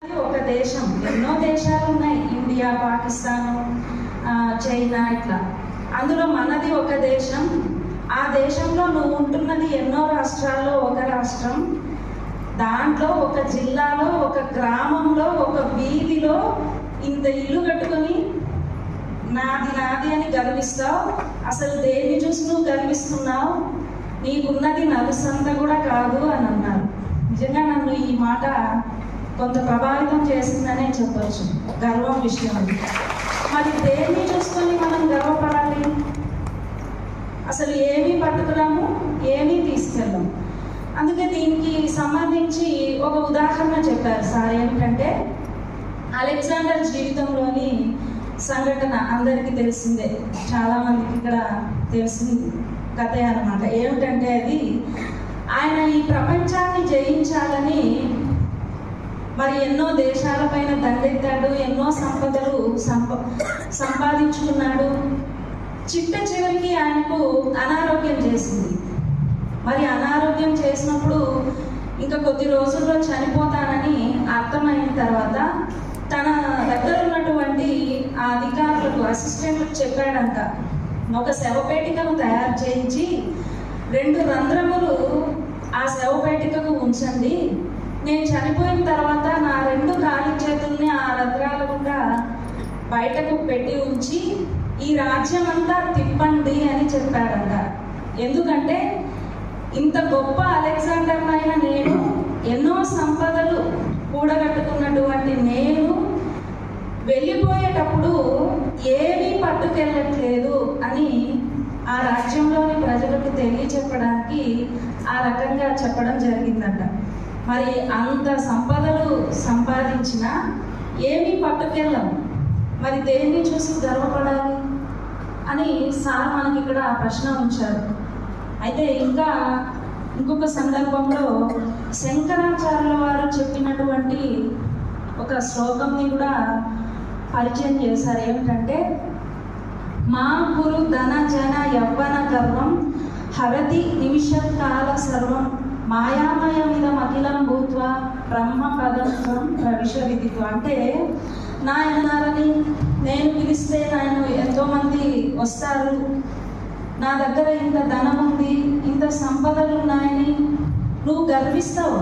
ఒక దేశం, ఎన్నో దేశాలు ఉన్నాయి, ఇండియా, పాకిస్తాన్, చైనా, ఇట్లా. అందులో మనది ఒక దేశం. ఆ దేశంలో నువ్వు ఉంటున్నది ఎన్నో రాష్ట్రాల్లో ఒక రాష్ట్రం. దాంట్లో ఒక జిల్లాలో, ఒక గ్రామంలో, ఒక వీధిలో ఇంత ఇల్లు కట్టుకొని నాది నాది అని గర్విస్తావు. అసలు దేన్ని చూసి నువ్వు గర్విస్తున్నావు? నీకున్నది నలుసంత కూడా కాదు అని అన్నారు. నిజంగా నన్ను ఈ మాట కొంత ప్రభావితం చేసిందనే చెప్పచ్చు. గర్వం విషయం. మరి దేన్ని చూసుకొని మనం గర్వపడాలి? అసలు ఏమీ పట్టుకురాము, ఏమీ తీసుకెళ్ళాము. అందుకే దీనికి సంబంధించి ఒక ఉదాహరణ చెప్పారు సార్. ఏమిటంటే అలెగ్జాండర్ జీవితంలోని సంఘటన అందరికీ తెలిసిందే, చాలామందికి ఇక్కడ తెలిసిన కథే అన్నమాట. ఏమిటంటే అది ఆయన ఈ ప్రపంచాన్ని జయించాలని మరి ఎన్నో దేశాలపైన దండెత్తాడు, ఎన్నో సంపదలు సంపాదించుకున్నాడు. చిట్ట చివరికి ఆయనకు అనారోగ్యం చేసింది. మరి అనారోగ్యం చేసినప్పుడు ఇంకా కొద్ది రోజుల్లో చనిపోతానని అర్థమైన తర్వాత తన దగ్గర ఉన్నటువంటి ఆ అధికారులకు, అసిస్టెంట్లకు చెప్పాడంట, ఒక శవపేటికను తయారు చేయించి 2 రంధ్రములు ఆ శవపేటికకు ఉంచండి. నేను చనిపోయిన తర్వాత నా 2 కాలి చేతుల్ని ఆ రంధ్రాల గుండా బయటకు పెట్టి ఉంచి ఈ రాజ్యం అంతా తిప్పండి అని చెప్పాడంట. ఎందుకంటే ఇంత గొప్ప అలెగ్జాండర్ అయిన నేను, ఎన్నో సంపదలు కూడగట్టుకున్నటువంటి నేను వెళ్ళిపోయేటప్పుడు ఏమీ పట్టుకెళ్ళట్లేదు అని ఆ రాజ్యంలోని ప్రజలకు తెలియచెప్పడానికి ఆ రకంగా చెప్పడం జరిగిందంట. మరి అంత సంపదలు సంపాదించినా ఏమీ పట్టుకెళ్ళం, మరి దేన్ని చూసి గర్వపడాలి అని సార్ మనకి ఇక్కడ ప్రశ్న ఉంచారు. అయితే ఇంకొక సందర్భంలో శంకరాచార్యుల వారు చెప్పినటువంటి ఒక శ్లోకంని కూడా పరిచయం చేశారు. ఏమిటంటే మా గురు ధన జన యవ్వన గర్వం హరతి నిమిషకాల సర్వం మాయామయమిదం అఖిలం భూత్వ బ్రహ్మ పదం ప్రవిశ విదిత్వ. అంటే నాయనారని నేను పిలిస్తే నాయన ఎంతోమంది వస్తారు, నా దగ్గర ఇంత ధనం ఉంది, ఇంత సంపదలు ఉన్నాయని నువ్వు గర్విస్తావు.